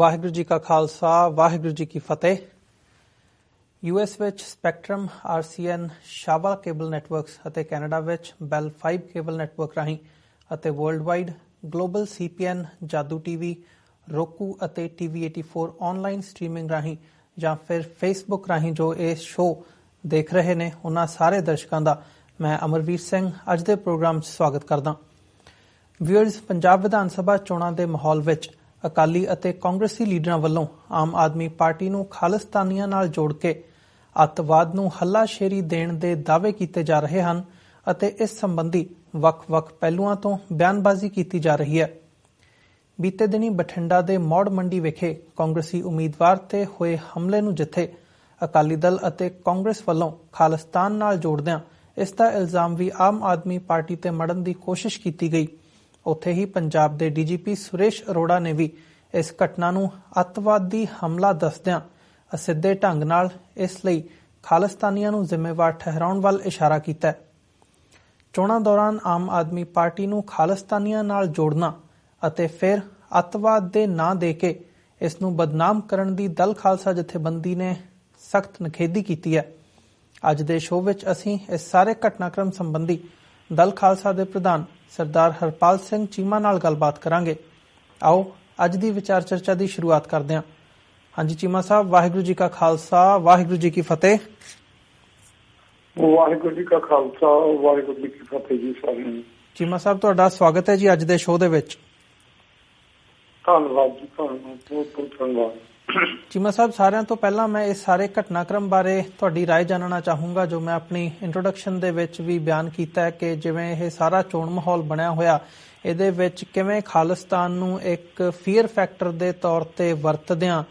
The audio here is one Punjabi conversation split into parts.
ਵਾਹਿਗੁਰੂ ਜੀ ਕਾ ਖਾਲਸਾ ਵਾਹਿਗੁਰੂ ਜੀ ਕੀ ਫਤਿਹ। US ਵਿੱਚ ਸਪੈਕਟਰਮ RCN ਸ਼ਾਵਾ ਕੇਬਲ ਨੈਟਵਰਕਸ ਅਤੇ ਕੈਨੇਡਾ ਵਿੱਚ ਬੈਲ 5 ਕੇਬਲ ਨੈਟਵਰਕ ਰਾਹੀਂ ਅਤੇ ਵਰਲਡ ਵਾਈਡ ਗਲੋਬਲ CPN ਜਾਦੂ TV roku ਅਤੇ TV84 ਆਨਲਾਈਨ ਸਟ੍ਰੀਮਿੰਗ ਰਾਹੀਂ ਜਾਂ ਫਿਰ ਫੇਸਬੁੱਕ ਰਾਹੀਂ ਜੋ ਇਹ ਸ਼ੋਅ ਦੇਖ ਰਹੇ ਨੇ ਉਹਨਾਂ ਸਾਰੇ ਦਰਸ਼ਕਾਂ ਦਾ ਮੈਂ ਅਮਰਵੀਰ ਸਿੰਘ ਅੱਜ ਦੇ ਪ੍ਰੋਗਰਾਮ 'ਚ ਸਵਾਗਤ ਕਰਦਾ। ਵਿਊਅਰਸ, ਪੰਜਾਬ ਵਿਧਾਨ ਸਭਾ ਚੋਣਾਂ ਦੇ ਮਾਹੌਲ ਵਿੱਚ ਅਕਾਲੀ ਅਤੇ ਕਾਂਗਰਸੀ ਲੀਡਰਾਂ ਵੱਲੋਂ ਆਮ ਆਦਮੀ ਪਾਰਟੀ ਨੂੰ ਖਾਲਿਸਤਾਨੀਆਂ ਨਾਲ ਜੋੜ ਕੇ ਅੱਤਵਾਦ ਨੂੰ ਹੱਲਾਸ਼ੇਰੀ ਦੇਣ ਦੇ ਦਾਅਵੇ ਕੀਤੇ ਜਾ ਰਹੇ ਹਨ ਅਤੇ ਇਸ ਸੰਬੰਧੀ ਵੱਖ-ਵੱਖ ਪਹਿਲੂਆਂ ਤੋਂ ਬਿਆਨਬਾਜ਼ੀ ਕੀਤੀ ਜਾ ਰਹੀ ਹੈ। ਬੀਤੇ ਦਿਨੀ ਬਠਿੰਡਾ ਦੇ ਮੌੜ ਮੰਡੀ ਵਿਖੇ ਕਾਂਗਰਸੀ ਉਮੀਦਵਾਰ ਤੇ ਹੋਏ ਹਮਲੇ ਨੂੰ ਜਿੱਥੇ ਅਕਾਲੀ ਦਲ ਅਤੇ ਕਾਂਗਰਸ ਵੱਲੋਂ ਖਾਲਿਸਤਾਨ ਨਾਲ ਜੋੜਦਿਆਂ ਇਸ ਦਾ ਇਲਜ਼ਾਮ ਵੀ ਆਮ ਆਦਮੀ ਪਾਰਟੀ ਤੇ ਮੜਨ ਦੀ ਕੋਸ਼ਿਸ਼ ਕੀਤੀ ਗਈ, ਉੱਥੇ ਹੀ ਪੰਜਾਬ ਦੇ DGP ਸੁਰੇਸ਼ ਅਰੋੜਾ ਨੇ ਵੀ ਇਸ ਘਟਨਾ ਨੂੰ ਅੱਤਵਾਦੀ ਹਮਲਾ ਦੱਸਦਿਆਂ ਅਸਿੱਧੇ ਢੰਗ ਨਾਲ ਇਸ ਲਈ ਖਾਲਿਸਤਾਨੀਆਂ ਨੂੰ ਜ਼ਿੰਮੇਵਾਰ ਠਹਿਰਾਉਣ ਵੱਲ ਇਸ਼ਾਰਾ ਕੀਤਾ। ਚੋਣਾਂ ਦੌਰਾਨ ਆਮ ਆਦਮੀ ਪਾਰਟੀ ਨੂੰ ਖਾਲਿਸਤਾਨੀਆਂ ਨਾਲ ਜੋੜਨਾ ਅਤੇ ਫਿਰ ਅੱਤਵਾਦ ਦੇ ਨਾਂ ਦੇ ਕੇ ਇਸ ਨੂੰ ਬਦਨਾਮ ਕਰਨ ਦੀ ਦਲ ਖਾਲਸਾ ਜਥੇਬੰਦੀ ਨੇ ਸਖਤ ਨਿਖੇਧੀ ਕੀਤੀ ਹੈ। ਅੱਜ ਦੇ ਸ਼ੋਅ ਵਿੱਚ ਅਸੀਂ ਇਸ ਸਾਰੇ ਘਟਨਾਕ੍ਰਮ ਸੰਬੰਧੀ ਦਲ ਖਾਲਸਾ ਦੇ ਪ੍ਰਧਾਨ ਸਰਦਾਰ ਹਰਪਾਲ ਸਿੰਘ ਚੀਮਾ ਨਾਲ ਗੱਲਬਾਤ ਕਰਾਂਗੇ। ਆਓ ਅੱਜ ਦੀ ਵਿਚਾਰ ਚਰਚਾ ਦੀ ਸ਼ੁਰੂਆਤ ਕਰਦੇ ਹਾਂ। ਹਾਂਜੀ ਚੀਮਾ ਸਾਹਿਬ, ਵਾਹਿਗੁਰੂ ਜੀ ਕਾ ਖਾਲਸਾ ਵਾਹਿਗੁਰੂ ਜੀ ਕੀ ਫਤਿਹ। ਵਾਹਿਗੁਰੂ ਜੀ ਕਾ ਖਾਲਸਾ ਵਾਹਿਗੁਰੂ ਜੀ ਕੀ ਫਤਿਹ ਜੀ ਸਾਰਿਆਂ ਨੂੰ। ਚੀਮਾ ਸਾਹਿਬ, ਤੁਹਾਡਾ ਸਵਾਗਤ ਹੈ ਜੀ ਅੱਜ ਦੇ ਸ਼ੋਅ ਦੇ ਵਿੱਚ। ਧੰਨਵਾਦ ਜੀ, ਤੁਹਾਨੂੰ ਬਹੁਤ ਬਹੁਤ ਧੰਨਵਾਦ। ਚੀਮਾ ਸਾਹਿਬ, ਸਾਰਿਆਂ ਤੋਂ ਪਹਿਲਾਂ ਮੈਂ ਇਸ ਸਾਰੇ ਘਟਨਾਕ੍ਰਮ ਬਾਰੇ ਤੁਹਾਡੀ ਰਾਏ ਜਾਣਨਾ ਚਾਹੂੰਗਾ, ਜੋ ਮੈਂ ਆਪਣੀ ਇੰਟਰੋਡਕਸ਼ਨ ਦੇ ਵਿੱਚ ਵੀ ਬਿਆਨ ਕੀਤਾ ਹੈ ਕਿ ਜਿਵੇਂ ਇਹ ਸਾਰਾ ਚੋਣ ਮਾਹੌਲ ਬਣਿਆ ਹੋਇਆ, ਇਹਦੇ ਵਿੱਚ ਕਿਵੇਂ ਖਾਲਿਸਤਾਨ ਨੂੰ ਇੱਕ ਫੀਅਰ ਫੈਕਟਰ ਦੇ ਤੌਰ ਤੇ ਵਰਤਦਿਆਂ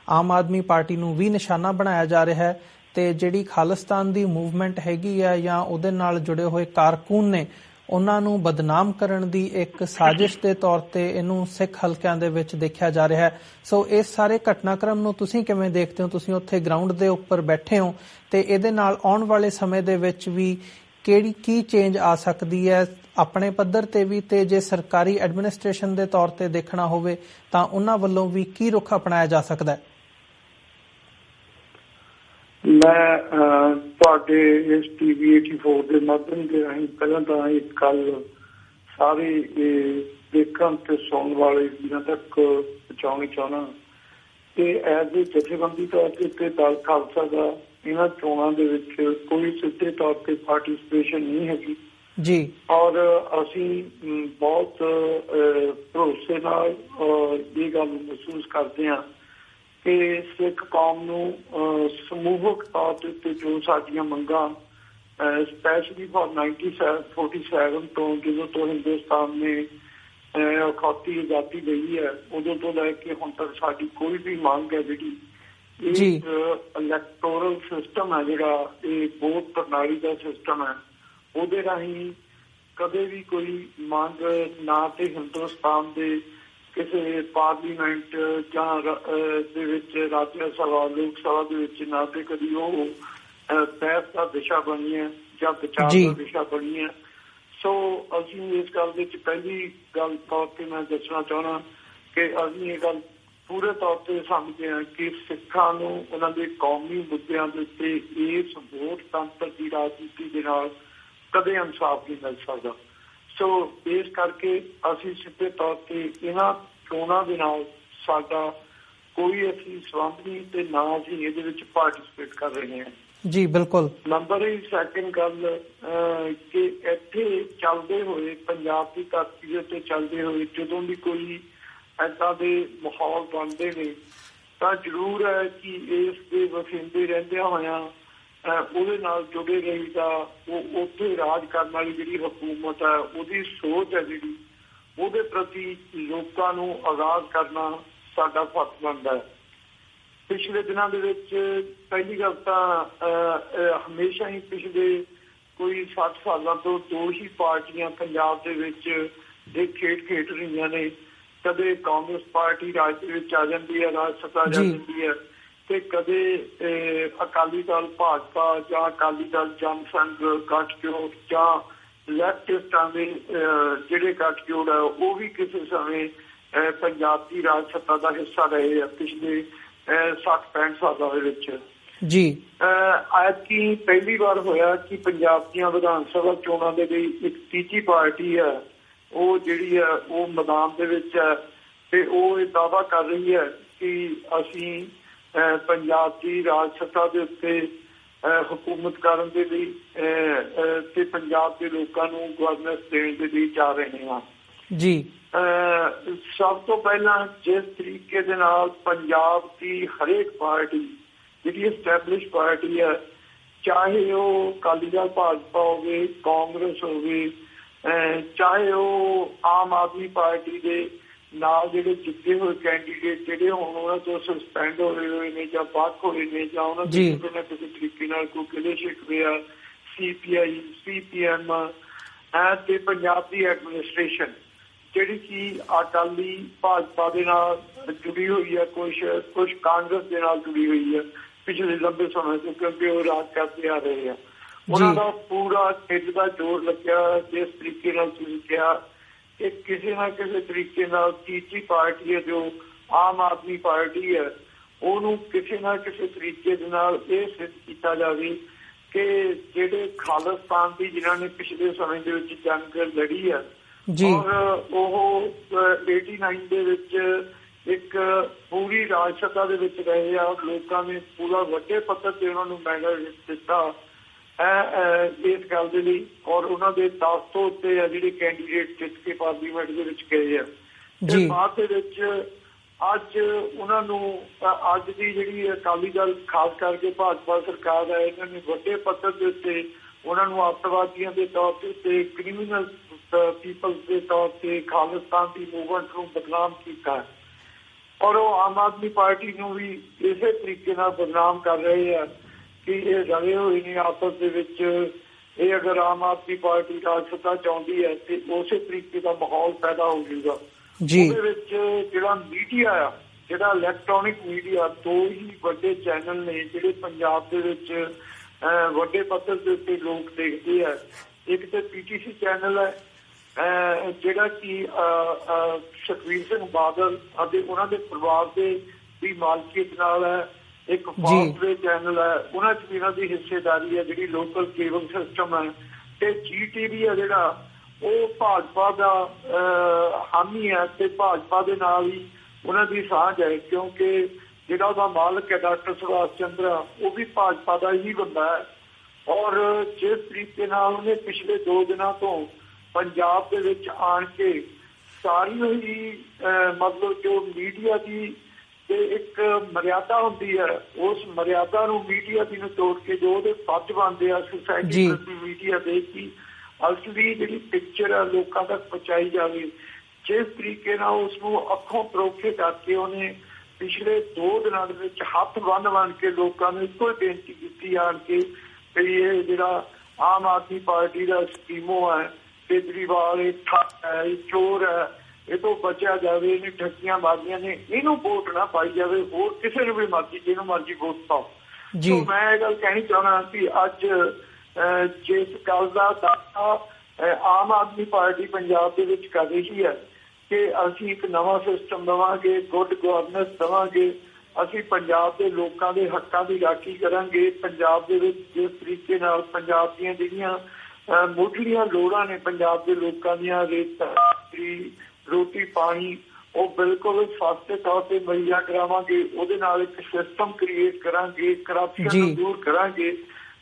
ਆਮ ਆਦਮੀ ਪਾਰਟੀ ਨੂੰ ਵੀ ਨਿਸ਼ਾਨਾ ਬਣਾਇਆ ਜਾ ਰਿਹਾ ਹੈ ਤੇ ਜਿਹੜੀ ਖਾਲਿਸਤਾਨ ਦੀ ਮੂਵਮੈਂਟ ਹੈਗੀ ਹੈ ਜਾਂ ਉਹਦੇ ਨਾਲ ਜੁੜੇ ਹੋਏ ਕਾਰਕੁਨ ਨੇ ਉਹਨਾਂ ਨੂੰ ਬਦਨਾਮ ਕਰਨ ਦੀ ਇੱਕ ਸਾਜ਼ਿਸ਼ ਦੇ ਤੌਰ ਤੇ ਇਹਨੂੰ ਸਿੱਖ ਹਲਕਿਆਂ ਦੇ ਵਿੱਚ ਦੇਖਿਆ ਜਾ ਰਿਹਾ ਹੈ। ਸੋ ਇਸ ਸਾਰੇ ਘਟਨਾਕ੍ਰਮ ਨੂੰ ਤੁਸੀਂ ਕਿਵੇਂ ਦੇਖਦੇ ਹੋ? ਤੁਸੀਂ ਉੱਥੇ ਗਰਾਊਂਡ ਦੇ ਉੱਪਰ ਬੈਠੇ ਹੋ ਤੇ ਇਹਦੇ ਨਾਲ ਆਉਣ ਵਾਲੇ ਸਮੇਂ ਦੇ ਵਿੱਚ ਵੀ ਕੀ ਚੇਂਜ ਆ ਸਕਦੀ ਹੈ ਆਪਣੇ ਪੱਧਰ ਤੇ ਵੀ, ਤੇ ਜੇ ਸਰਕਾਰੀ ਐਡਮਿਨਿਸਟ੍ਰੇਸ਼ਨ ਦੇ ਤੌਰ ਤੇ ਦੇਖਣਾ ਹੋਵੇ ਤਾਂ ਉਹਨਾਂ ਵੱਲੋਂ ਵੀ ਕੀ ਰੁਖ ਅਪਣਾਇਆ ਜਾ ਸਕਦਾ ਹੈ? ਮੈਂ ਤੁਹਾਡੇ ਇਸ TV84 ਦੇ ਮਾਧਿਅਮ ਦੇ ਰਾਹੀਂ ਪਹਿਲਾਂ ਤਾਂ ਇੱਕ ਗੱਲ ਸਾਰੇ ਦੇਖਣ ਤੇ ਸੁਣਨ ਵਾਲੇ ਵੀਰਾਂ ਤੱਕ ਪਹੁੰਚਾਉਣੀ ਚਾਹੁੰਦਾ ਕਿ ਐਜ਼ ਏ ਜਥੇਬੰਦੀ ਤੌਰ ਤੇ ਦਲ ਖਾਲਸਾ ਦਾ ਇਹਨਾਂ ਚੋਣਾਂ ਦੇ ਵਿੱਚ ਕੋਈ ਸਿੱਧੇ ਤੌਰ ਤੇ ਪਾਰਟੀਸਪੇਸ਼ਨ ਨਹੀਂ ਹੈਗੀ ਜੀ, ਔਰ ਅਸੀਂ ਬਹੁਤ ਭਰੋਸੇ ਨਾਲ ਇਹ ਗੱਲ ਮਹਿਸੂਸ ਕਰਦੇ ਹਾਂ ਕਿ ਸਿੱਖ ਕੌਮ ਨੂੰ ਸਮੂਹਕ ਤੌਰ ਦੇ ਉੱਤੇ ਜੋ ਸਾਡੀਆਂ ਮੰਗਾਂ ਸਪੈਸ਼ਲੀ ਫॉर 1947 ਤੋਂ ਜਦੋਂ ਤੋਂ ਹਿੰਦੁਸਤਾਨ ਨੇ ਅਖੌਤੀ ਆਜ਼ਾਦੀ ਲਈ ਹੈ ਉਦੋਂ ਤੋਂ ਲੈ ਕੇ ਹੁਣ ਤੱਕ ਸਾਡੀ ਕੋਈ ਵੀ ਮੰਗ ਹੈ ਜਿਹੜੀ ਇਹ ਇਲੈਕਟੋਰਲ ਸਿਸਟਮ ਹੈ, ਜਿਹੜਾ ਇਹ ਵੋਟ ਪ੍ਰਣਾਲੀ ਦਾ ਸਿਸਟਮ ਹੈ, ਉਹਦੇ ਰਾਹੀਂ ਕਦੇ ਵੀ ਕੋਈ ਮੰਗ ਨਾ ਤੇ ਹਿੰਦੁਸਤਾਨ ਦੇ ਕਿਸੇ ਪਾਰਲੀਮੈਂਟ ਜਾਂ ਦੇ ਵਿੱਚ ਰਾਜ ਸਭਾ ਲੋਕ ਸਭਾ ਦੇ ਵਿੱਚ ਨਾ ਤੇ ਕਦੀ ਉਹ ਬਹਿਸ ਦਾ ਵਿਸ਼ਾ ਬਣੀ ਹੈ ਜਾਂ ਵਿਚਾਰ ਦਾ ਵਿਸ਼ਾ ਬਣੀ ਹੈ। ਸੋ ਅਸੀਂ ਇਸ ਗੱਲ ਵਿੱਚ ਪਹਿਲੀ ਗੱਲ ਤੌਰ ਤੇ ਮੈਂ ਦੱਸਣਾ ਚਾਹੁੰਦਾ ਕਿ ਅਸੀਂ ਇਹ ਗੱਲ ਪੂਰੇ ਤੌਰ ਤੇ ਸਮਝਦੇ ਹਾਂ ਕਿ ਸਿੱਖਾਂ ਨੂੰ ਉਹਨਾਂ ਦੇ ਕੌਮੀ ਮੁੱਦਿਆਂ ਦੇ ਉੱਤੇ ਇਸ ਵੋਟ ਤੰਤਰ ਦੀ ਰਾਜਨੀਤੀ ਦੇ ਨਾਲ ਕਦੇ ਇਨਸਾਫ ਨਹੀਂ ਮਿਲ ਸਕਦਾ। ਸੋ ਇਸ ਕਰਕੇ ਅਸੀਂ ਸਿੱਧੇ ਤੌਰ ਤੇ ਇਹਨਾਂ ਚੋਣਾਂ ਦੇ ਨਾਲ ਸਾਡਾ ਕੋਈ ਅਸੀਂ ਸੰਬੰਧ ਨਹੀਂ ਤੇ ਨਾ ਅਸੀਂ ਇਹਦੇ ਵਿੱਚ ਪਾਰਟੀਸਪੇਟ ਕਰ ਰਹੇ ਹਾਂ ਜੀ। ਬਿਲਕੁਲ। ਨੰਬਰ ਹੀ ਸੈਕਿੰਡ ਗੱਲ ਕਿ ਇੱਥੇ ਚੱਲਦੇ ਹੋਏ ਪੰਜਾਬ ਦੀ ਧਰਤੀ ਦੇ ਉੱਤੇ ਚੱਲਦੇ ਹੋਏ ਜਦੋਂ ਵੀ ਕੋਈ ਏਦਾਂ ਦੇ ਮਾਹੌਲ ਬਣਦੇ ਨੇ ਤਾਂ ਜ਼ਰੂਰ ਹੈ ਕਿ ਇਸ ਦੇ ਵਸਿੰਦੇ ਰਹਿੰਦਿਆਂ ਹੋਇਆਂ ਉਹਦੇ ਨਾਲ ਜੁੜੇ ਰਹੀਦਾ। ਉਹ ਉੱਥੇ ਰਾਜ ਕਰਨ ਵਾਲੀ ਜਿਹੜੀ ਹਕੂਮਤ ਹੈ ਉਹਦੀ ਸੋਚ ਹੈ ਜਿਹੜੀ ਉਹਦੇ ਪ੍ਰਤੀ ਲੋਕਾਂ ਨੂੰ ਆਗਾਜ਼ ਕਰਨਾ ਸਾਡਾ ਫਰਜ਼ ਬਣਦਾ ਹੈ। ਪਿਛਲੇ ਦਿਨਾਂ ਦੇ ਵਿੱਚ ਪਹਿਲੀ ਗੱਲ ਤਾਂ ਹਮੇਸ਼ਾ ਹੀ ਪਿਛਲੇ ਕੋਈ 60 ਸਾਲਾਂ ਤੋਂ ਦੋ ਹੀ ਪਾਰਟੀਆਂ ਪੰਜਾਬ ਦੇ ਵਿੱਚ ਇਹ ਖੇਡ ਰਹੀਆਂ ਨੇ। ਕਦੇ ਕਾਂਗਰਸ ਪਾਰਟੀ ਰਾਜ ਦੇ ਵਿੱਚ ਆ ਜਾਂਦੀ ਹੈ, ਰਾਜ ਸੱਤਾ ਜਾ ਜਾਂਦੀ ਹੈ, ਤੇ ਕਦੇ ਅਕਾਲੀ ਦਲ ਭਾਜਪਾ ਜਾਂ ਅਕਾਲੀ ਦਲ ਜਨਸੰਘ ਗੱਠਜੋੜ ਜਾਂ ਲੈਫਟਿਸਟਾਂ ਦੇ ਜਿਹੜੇ ਗੱਠਜੋੜ ਹੈ ਉਹ ਵੀ ਕਿਸੇ ਸਮੇਂ ਪੰਜਾਬ ਦੀ ਰਾਜ ਸੱਤਾ ਦਾ ਹਿੱਸਾ ਰਹੇ ਆ ਪਿਛਲੇ 60-65 ਸਾਲਾਂ ਦੇ ਵਿੱਚ ਜੀ। ਐਤਕੀ ਪਹਿਲੀ ਵਾਰ ਹੋਇਆ ਕਿ ਪੰਜਾਬ ਦੀਆਂ ਵਿਧਾਨ ਸਭਾ ਚੋਣਾਂ ਦੇ ਲਈ ਇੱਕ ਤੀਜੀ ਪਾਰਟੀ ਹੈ ਉਹ ਜਿਹੜੀ ਹੈ ਉਹ ਮੈਦਾਨ ਦੇ ਵਿੱਚ ਹੈ ਤੇ ਉਹ ਇਹ ਦਾਅਵਾ ਕਰ ਰਹੀ ਹੈ ਕਿ ਅਸੀਂ ਪੰਜਾਬ ਦੀ ਰਾਜ ਸੱਤਾ ਦੇ ਉੱਤੇ ਹੁਕੂਮਤ ਕਰਨ ਦੇ ਲਈ ਤੇ ਪੰਜਾਬ ਦੇ ਲੋਕਾਂ ਨੂੰ ਗਵਰਨੈਂਸ ਦੇਣ ਦੇ ਲਈ ਜਾ ਰਹੇ ਹਾਂ ਜੀ। ਸਭ ਤੋਂ ਪਹਿਲਾਂ ਜਿਸ ਤਰੀਕੇ ਦੇ ਨਾਲ ਪੰਜਾਬ ਦੀ ਹਰੇਕ ਪਾਰਟੀ ਜਿਹੜੀ ਐਸਟੈਬਲਿਸ਼ ਪਾਰਟੀ ਹੈ, ਚਾਹੇ ਉਹ ਅਕਾਲੀ ਦਲ ਭਾਜਪਾ ਹੋਵੇ, ਕਾਂਗਰਸ ਹੋਵੇ, ਚਾਹੇ ਉਹ ਆਮ ਆਦਮੀ ਪਾਰਟੀ ਦੇ ਨਾਲ ਜਿਹੜੇ ਜਿੱਤੇ ਹੋਏ ਕੈਂਡੀਡੇਟ ਜਿਹੜੇ ਹੁਣ ਉਹਨਾਂ ਤੋਂ ਸਸਪੈਂਡ ਹੋਏ ਨੇ ਜਾਂ ਬਾਕ ਹੋਏ ਨੇ ਜਾਂ ਉਹਨਾਂ ਦੇ ਕਿਸੇ ਨਾ ਕਿਸੇ ਤਰੀਕੇ ਨਾਲ ਕੋਈ ਗਿਲੇ ਸ਼ਿਕਵੇ ਆ, CPI, CPM ਤੇ ਪੰਜਾਬ ਦੀ ਐਡਮਿਨਿਸਟ੍ਰੇਸ਼ਨ ਜਿਹੜੀ ਕਿ ਅਕਾਲੀ ਭਾਜਪਾ ਦੇ ਨਾਲ ਜੁੜੀ ਹੋਈ ਹੈ, ਕੁਛ ਕਾਂਗਰਸ ਦੇ ਨਾਲ ਜੁੜੀ ਹੋਈ ਹੈ ਪਿਛਲੇ ਲੰਬੇ ਸਮੇਂ ਤੋਂ, ਕਿਉਂਕਿ ਉਹ ਰਾਜ ਕਰਦੇ ਆ ਰਹੇ ਆ। ਉਹਨਾਂ ਦਾ ਪੂਰਾ ਢਿੱਡ ਦਾ ਜ਼ੋਰ ਲੱਗਿਆ ਜਿਸ ਤਰੀਕੇ ਨਾਲ ਤੁਸੀਂ ਕਿਹਾ ਕਿ ਕਿਸੇ ਨਾ ਕਿਸੇ ਤਰੀਕੇ ਨਾਲ ਤੀਜੀ ਪਾਰਟੀ ਹੈ ਜੋ ਆਮ ਆਦਮੀ ਪਾਰਟੀ ਹੈ ਉਹਨੂੰ ਕਿਸੇ ਨਾ ਕਿਸੇ ਤਰੀਕੇ ਦੇ ਨਾਲ ਇਹ ਸਿੱਧ ਕੀਤਾ ਜਾਵੇ ਕਿ ਜਿਹੜੇ ਖਾਲਿਸਤਾਨ ਦੀ ਜਿਨ੍ਹਾਂ ਨੇ ਪਿਛਲੇ ਸਮੇਂ ਦੇ ਵਿੱਚ ਜੰਗ ਲੜੀ ਹੈ ਔਰ ਉਹ 89 ਦੇ ਵਿੱਚ ਇੱਕ ਪੂਰੀ ਰਾਜ ਸੱਤਾ ਦੇ ਵਿੱਚ ਰਹੇ ਆ, ਲੋਕਾਂ ਨੇ ਪੂਰਾ ਵੱਡੇ ਪੱਧਰ ਤੇ ਉਹਨਾਂ ਨੂੰ ਮੈਡਲ ਦਿੱਤਾ ਇਸ ਗੱਲ ਦੇ ਲਈ ਔਰ ਉਹਨਾਂ ਦੇ ਦਾਸਤੋਂ ਉੱਤੇ ਆ ਜਿਹੜੇ ਕੈਂਡੀਡੇਟ ਜਿੱਤ ਕੇ ਪਾਰਲੀਮੈਂਟ ਦੇ ਵਿੱਚ ਗਏ ਆ ਤੇ ਬਾਅਦ ਦੇ ਵਿੱਚ ਅੱਜ ਉਹਨਾਂ ਨੂੰ ਅੱਜ ਦੀ ਜਿਹੜੀ ਅਕਾਲੀ ਦਲ ਖਾਸ ਕਰਕੇ ਭਾਜਪਾ ਸਰਕਾਰ ਹੈ ਇਹਨਾਂ ਨੇ ਵੱਡੇ ਪੱਧਰ ਦੇ ਉੱਤੇ ਉਹਨਾਂ ਨੂੰ ਅੱਤਵਾਦੀਆਂ ਦੇ ਤੌਰ ਤੇ ਕ੍ਰਿਮੀਨਲ ਪੀਪਲਸ ਦੇ ਤੌਰ ਤੇ ਖਾਲਿਸਤਾਨ ਦੀ ਮੂਵਮੈਂਟ ਨੂੰ ਬਦਨਾਮ ਕੀਤਾ ਔਰ ਉਹ ਆਮ ਆਦਮੀ ਪਾਰਟੀ ਨੂੰ ਵੀ ਇਸੇ ਤਰੀਕੇ ਨਾਲ ਬਦਨਾਮ ਕਰ ਰਹੇ ਆ ਕਿ ਇਹ ਰਲੇ ਹੋਏ ਨੇ ਆਪਸ ਦੇ ਵਿੱਚ। ਇਹ ਅਗਰ ਆਮ ਆਦਮੀ ਪਾਰਟੀ ਰਾਜ ਸੱਤਾ ਚਾਹੁੰਦੀ ਹੈ ਤੇ ਉਸੇ ਤਰੀਕੇ ਦਾ ਮਾਹੌਲ ਪੈਦਾ ਹੋ ਜਾਊਗਾ। ਉਹਦੇ ਵਿੱਚ ਜਿਹੜਾ ਮੀਡੀਆ ਆ, ਜਿਹੜਾ ਇਲੈਕਟ੍ਰੋਨਿਕ ਮੀਡੀਆ, ਦੋ ਹੀ ਵੱਡੇ ਚੈਨਲ ਨੇ ਜਿਹੜੇ ਪੰਜਾਬ ਦੇ ਵਿੱਚ ਵੱਡੇ ਪੱਧਰ ਦੇ ਉੱਤੇ ਲੋਕ ਦੇਖਦੇ ਆ। ਇੱਕ ਤੇ PTC ਚੈਨਲ ਹੈ ਜਿਹੜਾ ਕਿ ਸੁਖਬੀਰ ਸਿੰਘ ਬਾਦਲ ਅਤੇ ਉਹਨਾਂ ਦੇ ਪਰਿਵਾਰ ਦੀ ਮਾਲਕੀਅਤ ਨਾਲ ਹੈ। ਇੱਕ ਫਾਸਟਵੇ ਚੈਨਲ ਹੈ, ਉਹਨਾਂ 'ਚ ਵੀ ਇਹਨਾਂ ਦੀ ਹਿੱਸੇਦਾਰੀ ਹੈ ਜਿਹੜੀ ਲੋਕਲ ਕੇਬਲ ਸਿਸਟਮ ਹੈ। ਤੇ GTV ਹੈ ਜਿਹੜਾ ਉਹ ਭਾਜਪਾ ਦਾ ਹਾਮੀ ਹੈ ਤੇ ਭਾਜਪਾ ਦੇ ਨਾਲ ਹੀ ਉਹਨਾਂ ਦੀ ਸਾਂਝ ਹੈ ਕਿਉਂਕਿ ਜਿਹੜਾ ਉਹਦਾ ਮਾਲਕ ਹੈ ਡਾਕਟਰ ਸੁਭਾਸ਼ ਚੰਦਰ ਉਹ ਵੀ ਭਾਜਪਾ ਦਾ ਹੀ ਬੰਦਾ ਹੈ। ਔਰ ਜਿਸ ਤਰੀਕੇ ਨਾਲ ਉਹਨੇ ਪਿਛਲੇ 2 ਦਿਨਾਂ ਤੋਂ ਪੰਜਾਬ ਦੇ ਵਿੱਚ ਆਣ ਕੇ ਸਾਰੀ ਹੀ ਮਤਲਬ ਜੋ ਮੀਡੀਆ ਦੀ ਤੇ ਇੱਕ ਮਰਿਆਦਾ ਹੁੰਦੀ ਹੈ ਉਸ ਮਰਿਆਦਾ ਨੂੰ ਮੀਡੀਆ ਦੀ ਨੂੰ ਤੋੜ ਕੇ ਜੋ ਉਹਦੇ ਫਰਜ਼ ਬਣਦੇ ਆ ਸੁਸਾਇਟੀ ਮੀਡੀਆ ਦੇ ਕਿ ਅਸਲੀ ਜਿਹੜੀ ਪਿਕਚਰ ਆ ਲੋਕਾਂ ਤੱਕ ਪਹੁੰਚਾਈ ਜਾਵੇ। ਜਿਸ ਤਰੀਕੇ ਨਾਲ ਉਸਨੂੰ ਅੱਖੋਂ ਪਰੋਖੇ ਕਰਕੇ ਉਹਨੇ ਪਿਛਲੇ 2 ਦਿਨਾਂ ਦੇ ਵਿੱਚ ਹੱਥ ਬੰਨ੍ਹ ਕੇ ਲੋਕਾਂ ਨੂੰ ਇੱਕੋ ਹੀ ਬੇਨਤੀ ਕੀਤੀ ਆਣ ਕੇ ਵੀ ਇਹ ਜਿਹੜਾ ਆਮ ਆਦਮੀ ਪਾਰਟੀ ਦਾ ਸਕੀਮੋ ਹੈ, ਕੇਜਰੀਵਾਲ ਇਹ ਠੱਗ ਹੈ, ਇਹ ਚੋਰ ਹੈ, ਇਹ ਤੋਂ ਬਚਿਆ ਜਾਵੇ, ਇਹਨੇ ਠੱਗੀਆਂ ਮਾਰੀਆਂ ਨੇ, ਇਹਨੂੰ ਵੋਟ ਨਾ ਪਾਈ ਜਾਵੇ, ਹੋਰ ਕਿਸੇ ਨੂੰ ਵੀ ਮਰਜ਼ੀ ਜਿਹਨੂੰ ਮਰਜ਼ੀ ਵੋਟ ਪਾਓ। ਸੋ ਮੈਂ ਇਹ ਗੱਲ ਕਹਿਣੀ ਚਾਹੁੰਦਾ ਕਿ ਅੱਜ ਜਿਸ ਗੱਲ ਦਾ ਦਾਅਵਾ ਆਮ ਆਦਮੀ ਪਾਰਟੀ ਪੰਜਾਬ ਦੇ ਵਿੱਚ ਕਰ ਰਹੀ ਹੈ ਕਿ ਅਸੀਂ ਇੱਕ ਨਵਾਂ ਸਿਸਟਮ ਦੇਵਾਂਗੇ, ਗੁੱਡ ਗਵਰਨੈਂਸ ਦੇਵਾਂਗੇ, ਅਸੀਂ ਪੰਜਾਬ ਦੇ ਲੋਕਾਂ ਦੇ ਹੱਕਾਂ ਦੀ ਰਾਖੀ ਕਰਾਂਗੇ, ਪੰਜਾਬ ਦੇ ਵਿੱਚ ਜਿਸ ਤਰੀਕੇ ਨਾਲ ਪੰਜਾਬ ਦੀਆਂ ਜਿਹੜੀਆਂ ਮੁੱਢਲੀਆਂ ਲੋੜਾਂ ਨੇ ਪੰਜਾਬ ਦੇ ਲੋਕਾਂ ਦੀਆਂ ਰੇਤਾ, ਰੋਟੀ ਪਾਣੀ ਉਹ ਬਿਲਕੁਲ ਸਸਤੇ ਤੌਰ ਤੇ ਮੁਹੱਈਆ ਕਰਾਵਾਂਗੇ। ਉਹਦੇ ਨਾਲ ਇੱਕ ਸਿਸਟਮ ਕ੍ਰੀਏਟ ਕਰਾਂਗੇ, ਕਰਪਸ਼ਨ ਨੂੰ ਦੂਰ ਕਰਾਂਗੇ।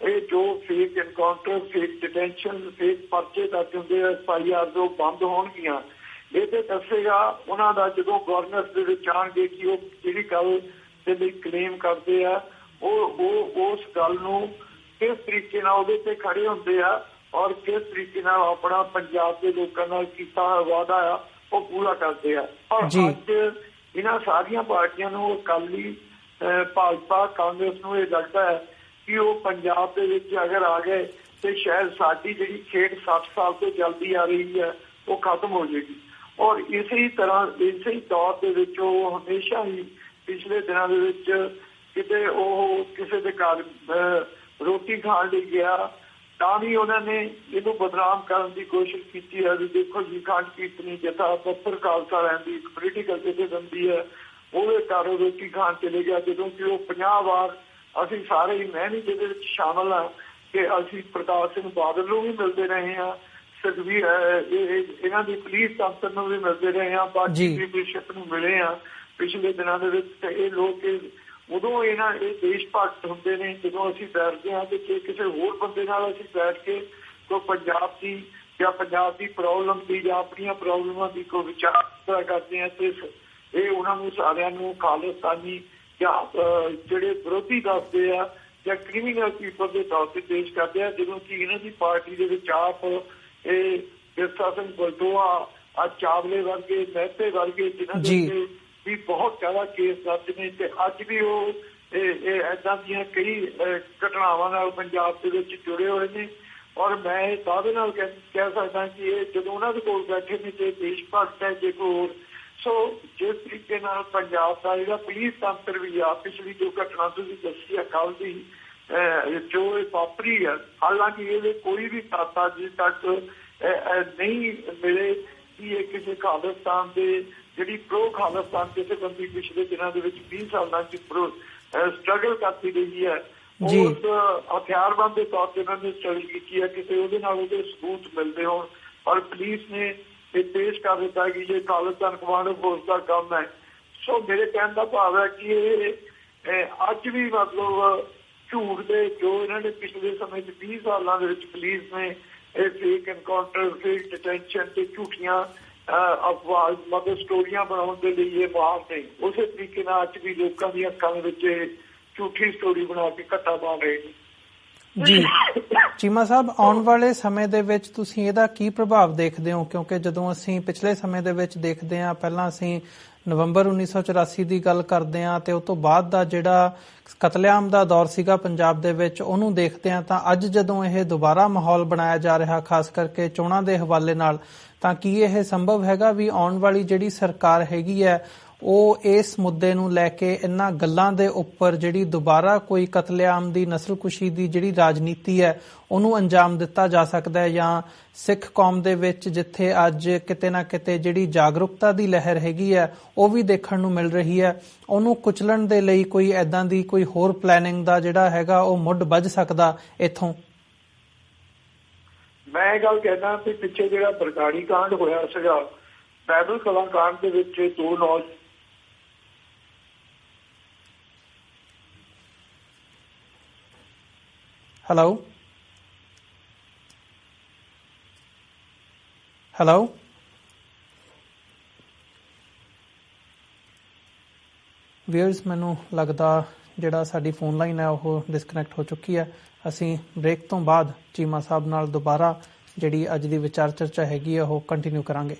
ਇਹ ਜੋ fake encounter, fake detention, fake ਪਰਚੇ ਦਰਜ ਹੁੰਦੇ FIR ਜੋ ਬੰਦ ਹੋਣਗੀਆਂ। ਇਹ ਤੇ ਦੱਸੇਗਾ ਉਹਨਾਂ ਦਾ ਜਦੋਂ ਗਵਰਨੈਂਸ ਦੇ ਵਿੱਚ ਆਉਣਗੇ ਕਿ ਉਹ ਜਿਹੜੀ ਗੱਲ ਦੇ ਲਈ ਕਲੇਮ ਕਰਦੇ ਆ ਉਹ ਉਸ ਗੱਲ ਨੂੰ ਕਿਸ ਤਰੀਕੇ ਨਾਲ ਉਹਦੇ ਤੇ ਖੜੇ ਹੁੰਦੇ ਆ ਔਰ ਕਿਸ ਤਰੀਕੇ ਨਾਲ ਆਪਣਾ ਪੰਜਾਬ ਦੇ ਲੋਕਾਂ ਨਾਲ ਕੀਤਾ ਵਾਅਦਾ ਆ ਉਹ ਪੂਰਾ ਕਰਦੇ ਆ। ਔਰ ਅੱਜ ਇਹਨਾਂ ਸਾਰੀਆਂ ਪਾਰਟੀਆਂ ਨੂੰ ਅਕਾਲੀ, ਭਾਜਪਾ, ਕਾਂਗਰਸ ਨੂੰ ਇਹ ਲੱਗਦਾ ਹੈ ਕਿ ਉਹ ਪੰਜਾਬ ਦੇ ਵਿੱਚ ਅਗਰ ਆ ਗਏ ਤੇ ਸ਼ਾਇਦ ਸਾਡੀ ਜਿਹੜੀ ਖੇਡ 60 ਸਾਲ ਤੋਂ ਚੱਲਦੀ ਆ ਰਹੀ ਹੈ ਉਹ ਖਤਮ ਹੋ ਜਾਏਗੀ। ਔਰ ਇਸੇ ਤਰ੍ਹਾਂ ਇਸੇ ਦੌਰ ਦੇ ਵਿੱਚ ਉਹ ਹਮੇਸ਼ਾ ਹੀ ਪਿਛਲੇ ਦਿਨਾਂ ਦੇ ਵਿੱਚ ਕਿਤੇ ਉਹ ਕਿਸੇ ਦੇ ਘਰ ਰੋਟੀ ਖਾਣ ਲਈ ਗਿਆ ਤਾਂ ਵੀ ਉਹਨਾਂ ਨੇ ਇਹਨੂੰ ਬਦਨਾਮ ਕਰਨ ਦੀ ਕੋਸ਼ਿਸ਼ ਕੀਤੀ ਹੈ ਵੀ ਦੇਖੋ ਜੀ ਖੰਡ ਕੀਰਤਨੀ ਜਥਾ ਬੱਬਰ ਖਾਲਸਾ ਰਹਿੰਦੀ ਇੱਕ ਪੋਲੀਟੀਕਲ ਜਥੇਬੰਦੀ ਹੈ, ਉਹਦੇ ਘਰ ਰੋਟੀ ਖਾਣ ਚਲੇ ਗਿਆ, ਜਦੋਂ ਕਿ ਉਹ 50 ਵਾਰ ਅਸੀਂ ਸਾਰੇ ਹੀ ਮੈਂ ਵੀ ਜਿਹਦੇ ਵਿੱਚ ਸ਼ਾਮਲ ਹਾਂ ਕਿ ਅਸੀਂ ਪ੍ਰਕਾਸ਼ ਸਿੰਘ ਬਾਦਲ ਨੂੰ ਵੀ ਮਿਲਦੇ ਰਹੇ ਹਾਂ, ਇਹਨਾਂ ਦੀ ਪੁਲਿਸ ਤੰਤਰ ਨੂੰ ਵੀ ਮਿਲਦੇ ਰਹੇ ਹਾਂ, ਬਾਕੀ ਬਿਸ਼ਪ ਨੂੰ ਮਿਲੇ ਹਾਂ ਪਿਛਲੇ ਦਿਨਾਂ ਦੇ ਵਿੱਚ। ਤੇ ਇਹ ਲੋਕ ਉਦੋਂ ਇਹ ਦੇਸ਼ ਭਗਤ ਹੁੰਦੇ ਨੇ ਜਦੋਂ ਅਸੀਂ ਬੈਠਦੇ ਹਾਂ ਤੇ ਕਿਸੇ ਹੋਰ ਬੰਦੇ ਨਾਲ ਅਸੀਂ ਬੈਠ ਕੇ ਕੋਈ ਪੰਜਾਬ ਦੀ ਜਾਂ ਪੰਜਾਬ ਦੀ ਪ੍ਰੋਬਲਮ ਦੀ ਜਾਂ ਆਪਣੀਆਂ ਪ੍ਰੋਬਲਮਾਂ ਦੀ ਕੋਈ ਵਿਚਾਰ ਕਰਦੇ ਹਾਂ ਤੇ ਇਹ ਉਹਨਾਂ ਨੂੰ ਸਾਰਿਆਂ ਨੂੰ ਖਾਲਿਸਤਾਨੀ ਜਾਂ ਜਿਹੜੇ ਵਿਰੋਧੀ ਦੱਸਦੇ ਆ ਜਾਂ ਕ੍ਰਿਮੀਨਲ ਪੀਪਲ ਦੇ ਤੌਰ ਤੇ ਪੇਸ਼ ਕਰਦੇ ਆ, ਜਦੋਂ ਕਿ ਇਹਨਾਂ ਦੀ ਪਾਰਟੀ ਦੇ ਵਿੱਚ ਆਪ ਇਹ ਜਸਾ ਸਿੰਘ ਬਲਟੋਆ ਚਾਵਲੇ ਵਰਗੇ ਮਹਿਤੇ ਵਰਗੇ ਜਿਨ੍ਹਾਂ ਦੇ ਵੀ ਬਹੁਤ ਜ਼ਿਆਦਾ ਕੇਸ ਦਰਜ ਨੇ ਤੇ ਅੱਜ ਵੀ ਉਹ ਏਦਾਂ ਦੀਆਂ ਕਈ ਘਟਨਾਵਾਂ ਨਾਲ ਪੰਜਾਬ ਦੇ ਵਿੱਚ ਜੁੜੇ ਹੋਏ ਨੇ। ਔਰ ਮੈਂ ਇਹ ਦਾਅਵੇ ਨਾਲ ਕਹਿ ਸਕਦਾ ਕਿ ਇਹ ਜਦੋਂ ਉਹਨਾਂ ਦੇ ਕੋਲ ਬੈਠੇ ਨੇ ਤੇ ਦੇਸ਼ ਭਗਤ ਹੈ ਜੇ ਕੋਈ ਹੋਰ। ਸੋ ਜਿਸ ਤਰੀਕੇ ਨਾਲ ਪੰਜਾਬ ਦਾ ਜਿਹੜਾ ਪੁਲਿਸ ਤੰਤਰ ਵੀ ਆ, ਪਿਛਲੀ ਜੋ ਘਟਨਾ ਤੁਸੀਂ ਦੱਸੀ ਆ ਕੱਲ੍ਹ ਦੀ ਜੋ ਇਹ ਵਾਪਰੀ ਹੈ, ਹਾਲਾਂਕਿ ਇਹਦੇ ਕੋਈ ਵੀ ਤੱਥ ਅਜੇ ਤੱਕ ਨਹੀਂ ਮਿਲੇ ਕਿ ਇਹ ਕਿਸੇ ਖਾਲਿਸਤਾਨ ਦੇ ਜਿਹੜੀ ਪ੍ਰੋ ਖਾਲਿਸਤਾਨ ਜਥੇਬੰਦੀ ਪਿਛਲੇ ਦਿਨਾਂ ਦੇ ਵਿੱਚ 20 ਸਾਲਾਂ ਚ ਸਟਰਗਲ ਕਰਦੀ ਰਹੀ ਹੈ, ਉਸ ਹਥਿਆਰਬੰਦ ਦੇ ਤੌਰ ਤੇ ਉਹਨਾਂ ਨੇ ਸਟਰਗਲ ਕੀਤੀ ਹੈ, ਕਿਤੇ ਉਹਦੇ ਨਾਲ ਉਹਦੇ ਸਬੂਤ ਮਿਲਦੇ ਹੋਣ। ਔਰ ਪੁਲਿਸ ਨੇ ਇਹ ਪੇਸ਼ ਕਰ ਦਿੱਤਾ ਕਿ ਜੇ ਖਾਲਿਸਤਾਨ ਕਮਾਂਡੋ ਫੋਰਸ ਦਾ ਕੰਮ ਹੈ। ਸੋ ਮੇਰੇ ਕਹਿਣ ਦਾ ਭਾਵ ਹੈ ਕਿ ਇਹ ਅੱਜ ਵੀ ਮਤਲਬ ਝੂਠ ਦੇ ਜੋ ਇਹਨਾਂ ਨੇ ਪਿਛਲੇ ਸਮੇਂ 'ਚ 20 ਸਾਲਾਂ ਦੇ ਵਿੱਚ ਪੁਲਿਸ ਨੇ ਇਹ ਫੇਕ ਐਨਕਾਊਂਟਰ, ਫੇਕ ਡਿਟੈਂਸ਼ਨ ਤੇ ਝੂਠੀਆਂ ਅਫਵਾਹ ਮਤਲਬ ਸਟੋਰੀਆਂ ਬਣਾਉਣ ਦੇ ਲਈ ਇਹ ਮਾਹਰ ਨੇ, ਉਸੇ ਤਰੀਕੇ ਨਾਲ ਅੱਜ ਵੀ ਲੋਕਾਂ ਦੀਆਂ ਅੱਖਾਂ ਦੇ ਵਿੱਚ ਝੂਠੀ ਸਟੋਰੀ ਬਣਾ ਕੇ ਘੱਟਾ ਪਾ ਰਹੇ ਨੇ। ਜੀ ਚੀਮਾ ਸਾਹਿਬ, ਆਉਣ ਵਾਲੇ ਸਮੇਂ ਦੇ ਵਿੱਚ ਤੁਸੀਂ ਇਹਦਾ ਕੀ ਪ੍ਰਭਾਵ ਦੇਖਦੇ ਹੋ? ਕਿਉਂਕਿ ਜਦੋਂ ਅਸੀਂ ਪਿਛਲੇ ਸਮੇਂ ਦੇ ਵਿੱਚ ਦੇਖਦੇ ਹਾਂ, ਪਹਿਲਾਂ ਅਸੀਂ ਨਵੰਬਰ 1984 ਦੀ ਗੱਲ ਕਰਦੇ ਹਾਂ ਤੇ ਉਸ ਤੋਂ ਬਾਅਦ ਦਾ ਜਿਹੜਾ ਕਤਲੇਆਮ ਦਾ ਦੌਰ ਸੀਗਾ ਪੰਜਾਬ ਦੇ ਵਿੱਚ, ਉਹਨੂੰ ਦੇਖਦੇ ਹਾਂ ਤਾਂ ਅੱਜ ਜਦੋਂ ਇਹ ਦੁਬਾਰਾ ਮਾਹੌਲ ਬਣਾਇਆ ਜਾ ਰਿਹਾ ਖਾਸ ਕਰਕੇ ਚੋਣਾਂ ਦੇ ਹਵਾਲੇ ਨਾਲ, ਤਾਂ ਕੀ ਇਹ ਸੰਭਵ ਹੈਗਾ ਵੀ ਆਉਣ ਵਾਲੀ ਜਿਹੜੀ ਸਰਕਾਰ ਹੈਗੀ ਹੈ ਉਹ ਇਸ ਮੁੱਦੇ ਨੂੰ ਲੈ ਕੇ ਇਹਨਾਂ ਗੱਲਾਂ ਦੇ ਉੱਪਰ ਜਿਹੜੀ ਦੁਬਾਰਾ ਕੋਈ ਕਤਲੇਆਮ ਦੀ ਨਸਲਕੁਸ਼ੀ ਦੀ ਜਿਹੜੀ ਰਾਜਨੀਤੀ ਹੈ ਉਹਨੂੰ ਅੰਜਾਮ ਦਿੱਤਾ ਜਾ ਸਕਦਾ ਹੈ, ਜਾਂ ਸਿੱਖ ਕੌਮ ਦੇ ਵਿੱਚ ਜਿੱਥੇ ਅੱਜ ਕਿਤੇ ਨਾ ਕਿਤੇ ਜਿਹੜੀ ਜਾਗਰੂਕਤਾ ਦੀ ਲਹਿਰ ਹੈਗੀ ਹੈ ਉਹ ਵੀ ਦੇਖਣ ਨੂੰ ਮਿਲ ਰਹੀ ਹੈ, ਉਹਨੂੰ ਕੁਚਲਣ ਦੇ ਲਈ ਕੋਈ ਏਦਾਂ ਦੀ ਕੋਈ ਹੋਰ ਪਲੈਨਿੰਗ ਦਾ ਜਿਹੜਾ ਹੈਗਾ ਉਹ ਮੁੱਢ ਵੱਜ ਸਕਦਾ ਇੱਥੋਂ? ਮੈਂ ਇਹ ਗੱਲ ਕਹਿਣਾ ਕਿ ਪਿੱਛੇ ਜਿਹੜਾ ਬਰਗਾੜੀ ਕਾਂਡ ਹੋਇਆ ਸੀਗਾ, ਬਾਈਬਲ ਕਲਾਂ ਕਾਂਡ ਦੇ ਵਿੱਚ ਦੋ ਨੌਜਵਾਨ ਹੈਲੋ ਵੀਅਰਸ, ਮੈਨੂੰ ਲੱਗਦਾ ਜਿਹੜਾ ਸਾਡੀ ਫੋਨ ਲਾਈਨ ਹੈ ਉਹ ਡਿਸਕਨੈਕਟ ਹੋ ਚੁੱਕੀ ਹੈ। ਅਸੀਂ ਬ੍ਰੇਕ ਤੋਂ ਬਾਅਦ ਚੀਮਾ ਸਾਹਿਬ ਨਾਲ ਦੁਬਾਰਾ ਜਿਹੜੀ ਅੱਜ ਦੀ ਵਿਚਾਰ ਚਰਚਾ ਹੈਗੀ ਹੈ ਉਹ ਕੰਟੀਨਿਊ ਕਰਾਂਗੇ।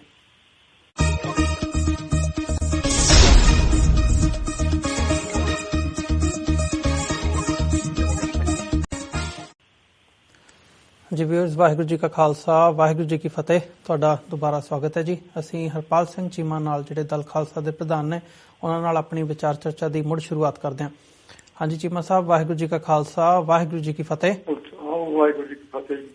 ਜੀ ਵੀਅਰਸ, ਵਾਹਿਗੁਰੂ ਜੀ ਕਾ ਖਾਲਸਾ, ਵਾਹਿਗੁਰੂ ਜੀ ਕੀ ਫਤਿਹ। ਤੁਹਾਡਾ ਦੁਬਾਰਾ ਸਵਾਗਤ ਹੈ ਜੀ। ਅਸੀਂ ਹਰਪਾਲ ਸਿੰਘ ਚੀਮਾ ਨਾਲ ਜਿਹੜੇ ਦਲ ਖਾਲਸਾ ਦੇ ਪ੍ਰਧਾਨ ਨੇ ਉਹਨਾਂ ਨਾਲ ਆਪਣੀ ਵਿਚਾਰ ਚਰਚਾ ਦੀ ਮੁੜ ਸ਼ੁਰੂਆਤ ਕਰਦੇ ਹਾਂ। ਹਾਂਜੀ ਚੀਮਾ ਸਾਹਿਬ, ਵਾਹਿਗੁਰੂ ਜੀ ਕਾ ਖਾਲਸਾ, ਵਾਹਿਗੁਰੂ ਜੀ ਕੀ ਫਤਿਹ। ਵਾਹਿਗੁਰੂ ਜੀ ਕੀ ਫਤਿਹ ਜੀ।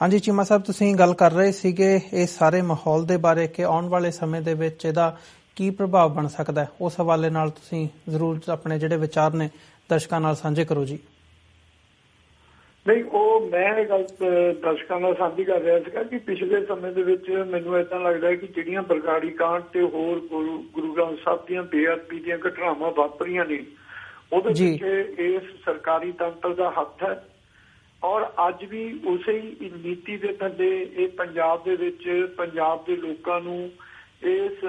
ਹਾਂਜੀ ਚੀਮਾ ਸਾਹਿਬ, ਤੁਸੀਂ ਗੱਲ ਕਰ ਰਹੇ ਸੀਗੇ ਇਸ ਸਾਰੇ ਮਾਹੌਲ ਦੇ ਬਾਰੇ ਕਿ ਆਉਣ ਵਾਲੇ ਸਮੇਂ ਦੇ ਵਿੱਚ ਇਹਦਾ ਕੀ ਪ੍ਰਭਾਵ ਬਣ ਸਕਦਾ ਹੈ, ਉਸ ਹਵਾਲੇ ਨਾਲ ਤੁਸੀਂ ਜ਼ਰੂਰ ਆਪਣੇ ਜਿਹੜੇ ਵਿਚਾਰ ਨੇ ਦਰਸ਼ਕਾਂ ਨਾਲ ਸਾਂਝੇ ਕਰੋ ਜੀ। ਨਹੀਂ, ਉਹ ਮੈਂ ਇਹ ਗੱਲ ਦਰਸ਼ਕਾਂ ਨਾਲ ਸਾਂਝੀ ਕਰ ਰਿਹਾ ਸੀਗਾ ਕਿ ਪਿਛਲੇ ਸਮੇਂ ਦੇ ਵਿੱਚ ਮੈਨੂੰ ਏਦਾਂ ਲੱਗਦਾ ਕਿ ਜਿਹੜੀਆਂ ਬਰਗਾੜੀ ਕਾਂਡ ਤੇ ਹੋਰ ਗੁਰੂ ਗ੍ਰੰਥ ਸਾਹਿਬ ਦੀਆਂ ਬੇਅਦਬੀ ਦੀਆਂ ਘਟਨਾਵਾਂ ਵਾਪਰੀਆਂ ਨੇ, ਉਹਦੇ ਪਿੱਛੇ ਇਸ ਸਰਕਾਰੀ ਤੰਤਰ ਦਾ ਹੱਥ ਹੈ। ਔਰ ਅੱਜ ਵੀ ਉਸੇ ਹੀ ਨੀਤੀ ਦੇ ਥੱਲੇ ਇਹ ਪੰਜਾਬ ਦੇ ਵਿੱਚ ਪੰਜਾਬ ਦੇ ਲੋਕਾਂ ਨੂੰ ਇਸ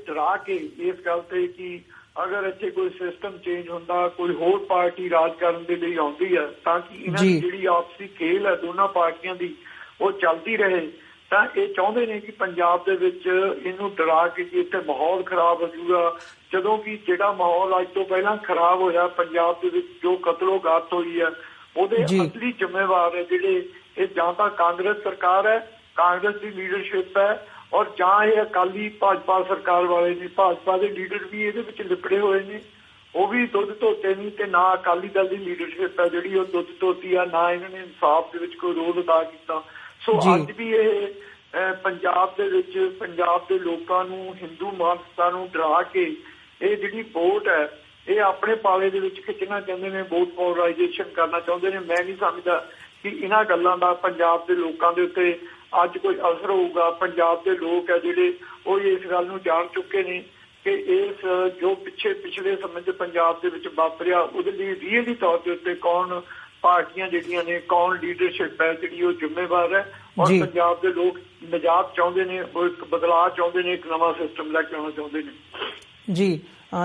ਡਰਾ ਕੇ ਇਸ ਗੱਲ ਤੇ ਕਿ ਅਗਰ ਇੱਥੇ ਕੋਈ ਸਿਸਟਮ ਚੇਂਜ ਹੁੰਦਾ, ਕੋਈ ਹੋਰ ਪਾਰਟੀ ਰਾਜ ਕਰਨ ਦੇ ਲਈ ਆਉਂਦੀ ਹੈ ਤਾਂ ਕਿ ਇਹਨਾਂ ਦੀ ਜਿਹੜੀ ਆਪਸੀ ਖੇਲ ਹੈ ਦੋਨਾਂ ਪਾਰਟੀਆਂ ਦੀ ਉਹ ਚੱਲਦੀ ਰਹੇ, ਤਾਂ ਇਹ ਚਾਹੁੰਦੇ ਨੇ ਕਿ ਪੰਜਾਬ ਦੇ ਵਿੱਚ ਇਹਨੂੰ ਡਰਾ ਕੇ ਕਿ ਇੱਥੇ ਮਾਹੌਲ ਖਰਾਬ ਹੋ ਜਾਊਗਾ। ਜਦੋਂ ਕਿ ਜਿਹੜਾ ਮਾਹੌਲ ਅੱਜ ਤੋਂ ਪਹਿਲਾਂ ਖਰਾਬ ਹੋਇਆ ਪੰਜਾਬ ਦੇ ਵਿੱਚ, ਜੋ ਕਤਲੋਗਾਤ ਹੋਈ ਹੈ, ਉਹਦੇ ਅਸਲੀ ਜ਼ਿੰਮੇਵਾਰ ਹੈ ਜਿਹੜੇ ਇਹ ਜਾਂ ਤਾਂ ਕਾਂਗਰਸ ਸਰਕਾਰ ਹੈ, ਕਾਂਗਰਸ ਦੀ ਲੀਡਰਸ਼ਿਪ ਹੈ, ਔਰ ਜਾਂ ਇਹ ਅਕਾਲੀ ਭਾਜਪਾ ਸਰਕਾਰ ਵਾਲੇ ਨੇ। ਭਾਜਪਾ ਦੇ ਲੀਡਰ ਵੀ ਇਹਦੇ ਵਿੱਚ ਲਿਪੜੇ ਹੋਏ ਨੇ, ਉਹ ਵੀ ਦੁੱਧ ਧੋਤੇ ਨਹੀਂ, ਤੇ ਨਾ ਅਕਾਲੀ ਦਲ ਦੀ ਲੀਡਰਸ਼ਿਪ ਹੈ ਜਿਹੜੀ ਉਹ ਦੁੱਧ ਧੋਤੀ ਆ, ਨਾ ਇਹਨਾਂ ਨੇ ਇਨਸਾਫ ਦੇ ਵਿੱਚ ਕੋਈ ਰੋਲ ਅਦਾ ਕੀਤਾ। ਸੋ ਅੱਜ ਵੀ ਇਹ ਪੰਜਾਬ ਦੇ ਵਿੱਚ ਪੰਜਾਬ ਦੇ ਲੋਕਾਂ ਨੂੰ, ਹਿੰਦੂ ਮਾਨਸਤਾ ਨੂੰ ਡਰਾ ਕੇ ਇਹ ਜਿਹੜੀ ਵੋਟ ਹੈ ਇਹ ਆਪਣੇ ਪਾਲੇ ਦੇ ਵਿੱਚ ਖਿੱਚਣਾ ਚਾਹੁੰਦੇ ਨੇ, ਵੋਟ ਪੋਲਰਾਈਜੇਸ਼ਨ ਕਰਨਾ ਚਾਹੁੰਦੇ ਨੇ। ਮੈਂ ਨਹੀਂ ਸਮਝਦਾ ਕਿ ਇਹਨਾਂ ਗੱਲਾਂ ਦਾ ਪੰਜਾਬ ਦੇ ਲੋਕਾਂ ਦੇ ਉੱਤੇ ਅੱਜ ਕੋਈ ਅਸਰ ਹੋਊਗਾ। ਪੰਜਾਬ ਦੇ ਲੋਕ ਹੈ ਜਿਹੜੇ ਉਹ ਇਸ ਗੱਲ ਨੂੰ ਜਾਣ ਚੁੱਕੇ ਨੇ ਕਿ ਇਸ ਜੋ ਪਿਛਲੇ ਸਮੇਂ 'ਚ ਪੰਜਾਬ ਦੇ ਵਿੱਚ ਵਾਪਰਿਆ ਉਹਦੇ ਲਈ ਰੀਅਲੀ ਤੌਰ ਦੇ ਉੱਤੇ ਕੌਣ ਪਾਰਟੀਆਂ ਜਿਹੜੀਆਂ ਨੇ, ਕੌਣ ਲੀਡਰਸ਼ਿਪ ਹੈ ਜਿਹੜੀ ਉਹ ਜ਼ਿੰਮੇਵਾਰ ਹੈ। ਔਰ ਪੰਜਾਬ ਦੇ ਲੋਕ ਨਿਜਾਤ ਚਾਹੁੰਦੇ ਨੇ, ਉਹ ਇੱਕ ਬਦਲਾਅ ਚਾਹੁੰਦੇ ਨੇ, ਇੱਕ ਨਵਾਂ ਸਿਸਟਮ ਲੈ ਕੇ ਆਉਣਾ ਚਾਹੁੰਦੇ ਨੇ। ਜੀ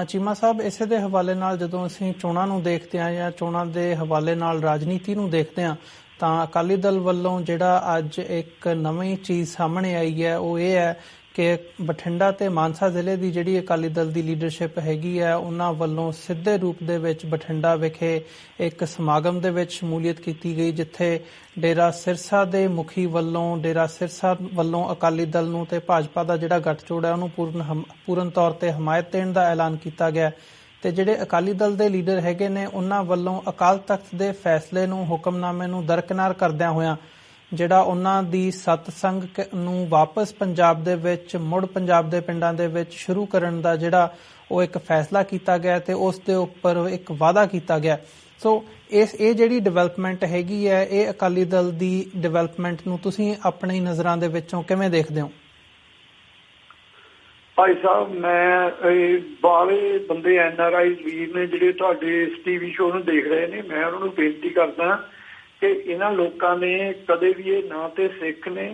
ਚੀਮਾ ਸਾਹਿਬ, ਇਸੇ ਦੇ ਹਵਾਲੇ ਨਾਲ ਜਦੋਂ ਅਸੀਂ ਚੋਣਾਂ ਨੂੰ ਦੇਖਦੇ ਹਾਂ ਜਾਂ ਚੋਣਾਂ ਦੇ ਹਵਾਲੇ ਨਾਲ ਰਾਜਨੀਤੀ ਨੂੰ ਦੇਖਦੇ ਹਾਂ ਤਾਂ ਅਕਾਲੀ ਦਲ ਵੱਲੋਂ ਜਿਹੜਾ ਅੱਜ ਇੱਕ ਨਵੀਂ ਚੀਜ਼ ਸਾਹਮਣੇ ਆਈ ਹੈ ਉਹ ਇਹ ਹੈ ਕਿ ਬਠਿੰਡਾ ਤੇ ਮਾਨਸਾ ਜ਼ਿਲ੍ਹੇ ਦੀ ਜਿਹੜੀ ਅਕਾਲੀ ਦਲ ਦੀ ਲੀਡਰਸ਼ਿਪ ਹੈਗੀ ਹੈ ਉਹਨਾਂ ਵੱਲੋਂ ਸਿੱਧੇ ਰੂਪ ਦੇ ਵਿੱਚ ਬਠਿੰਡਾ ਵਿਖੇ ਇੱਕ ਸਮਾਗਮ ਦੇ ਵਿੱਚ ਸ਼ਮੂਲੀਅਤ ਕੀਤੀ ਗਈ, ਜਿੱਥੇ ਡੇਰਾ ਸਿਰਸਾ ਦੇ ਮੁਖੀ ਵੱਲੋਂ ਡੇਰਾ ਸਿਰਸਾ ਵੱਲੋਂ ਅਕਾਲੀ ਦਲ ਨੂੰ ਤੇ ਭਾਜਪਾ ਦਾ ਜਿਹੜਾ ਗੱਠਜੋੜ ਹੈ ਉਹਨੂੰ ਪੂਰਨ ਤੌਰ ਤੇ ਹਮਾਇਤ ਦੇਣ ਦਾ ਐਲਾਨ ਕੀਤਾ ਗਿਆ। ਤੇ ਜਿਹੜੇ ਅਕਾਲੀ ਦਲ ਦੇ ਲੀਡਰ ਹੈਗੇ ਨੇ ਉਹਨਾਂ ਵੱਲੋਂ ਅਕਾਲ ਤਖਤ ਦੇ ਫੈਸਲੇ ਨੂੰ, ਹੁਕਮਨਾਮੇ ਨੂੰ ਦਰਕਿਨਾਰ ਕਰਦਿਆਂ ਹੋਇਆਂ ਜਿਹੜਾ ਉਹਨਾਂ ਦੀ ਸਤਸੰਗ ਨੂੰ ਵਾਪਸ ਪੰਜਾਬ ਦੇ ਵਿੱਚ ਮੁੜ ਪੰਜਾਬ ਦੇ ਪਿੰਡਾਂ ਦੇ ਵਿੱਚ ਸ਼ੁਰੂ ਕਰਨ ਦਾ ਜਿਹੜਾ ਉਹ ਇੱਕ ਫੈਸਲਾ ਕੀਤਾ ਗਿਆ ਤੇ ਉਸ ਦੇ ਉੱਪਰ ਇੱਕ ਵਾਅਦਾ ਕੀਤਾ ਗਿਆ। ਸੋ ਇਹ ਜਿਹੜੀ ਡਿਵੈਲਪਮੈਂਟ ਹੈਗੀ ਹੈ ਇਹ ਅਕਾਲੀ ਦਲ ਦੀ ਡਿਵੈਲਪਮੈਂਟ ਨੂੰ ਤੁਸੀਂ ਆਪਣੀ ਨਜ਼ਰਾਂ ਦੇ ਵਿੱਚੋਂ ਕਿਵੇਂ ਦੇਖਦੇ ਹੋ? ਭਾਈ ਸਾਹਿਬ, ਮੈਂ ਬਾਹਲੇ ਬੰਦੇ NRI ਵੀਰ ਨੇ ਜਿਹੜੇ ਤੁਹਾਡੇ ਇਸ TV ਸ਼ੋਅ ਨੂੰ ਦੇਖ ਰਹੇ ਨੇ, ਮੈਂ ਉਹਨਾਂ ਨੂੰ ਬੇਨਤੀ ਕਰਦਾ ਕਿ ਇਹਨਾਂ ਲੋਕਾਂ ਨੇ ਕਦੇ ਵੀ ਇਹ ਨਾ ਤੇ ਸਿੱਖ ਨੇ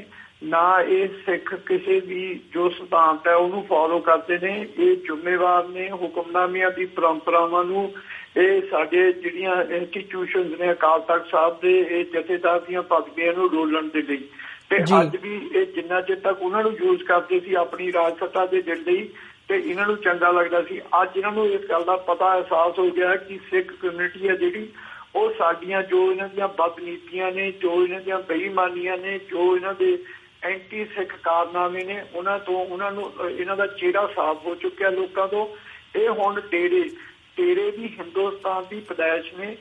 ਨਾ ਇਹ ਸਿੱਖ ਕਿਸੇ ਵੀ ਜੋ ਸਿਧਾਂਤ ਹੈ ਉਹਨੂੰ ਫੋਲੋ ਕਰਦੇ ਨੇ। ਇਹ ਜ਼ਿੰਮੇਵਾਰ ਨੇ ਹੁਕਮਨਾਮਿਆਂ ਦੀ ਪਰੰਪਰਾਵਾਂ ਨੂੰ, ਇਹ ਸਾਡੇ ਜਿਹੜੀਆਂ ਇੰਸਟੀਟਿਊਸ਼ਨਸ ਨੇ ਅਕਾਲ ਤਖਤ ਸਾਹਿਬ ਦੇ ਇਹ ਜਥੇਦਾਰ ਦੀਆਂ ਪਦਵੀਆਂ ਨੂੰ ਰੋਲਣ ਦੇ ਲਈ, ਤੇ ਅੱਜ ਵੀ ਇਹ ਜਿੰਨਾ ਚਿਰ ਤੱਕ ਉਹਨਾਂ ਨੂੰ ਯੂਜ਼ ਕਰਦੇ ਸੀ ਆਪਣੀ ਰਾਜ ਸੱਤਾ ਦੇ ਦਿਨ ਲਈ ਤੇ ਇਹਨਾਂ ਨੂੰ ਚੰਗਾ ਲੱਗਦਾ ਸੀ, ਅੱਜ ਇਹਨਾਂ ਨੂੰ ਇਸ ਗੱਲ ਦਾ ਪਤਾ ਅਹਿਸਾਸ ਹੋ ਗਿਆ ਕਿ ਸਿੱਖ ਕਮਿਊਨਿਟੀ ਹੈ ਜਿਹੜੀ ਉਹ ਸਾਡੀਆਂ ਜੋ ਇਹਨਾਂ ਦੀਆਂ ਬਦਨੀਤੀਆਂ ਨੇ, ਜੋ ਇਹਨਾਂ ਦੀਆਂ ਬੇਈਮਾਨੀਆਂ ਨੇ, ਜੋ ਇਹਨਾਂ ਦੇ ਐਂਟੀ ਸਿੱਖ ਕਾਰਨਾਮੇ ਨੇ, ਉਹਨਾਂ ਨੂੰ ਇਹਨਾਂ ਦਾ ਚਿਹਰਾ ਸਾਫ਼ ਹੋ ਚੁੱਕਿਆ ਲੋਕਾਂ ਤੋਂ। ਇਹ ਹੁਣ ਤੇਰੇ ਵੀ ਹਿੰਦੁਸਤਾਨ ਦੀ ਪੈਦਾਇਸ਼ ਨੇ,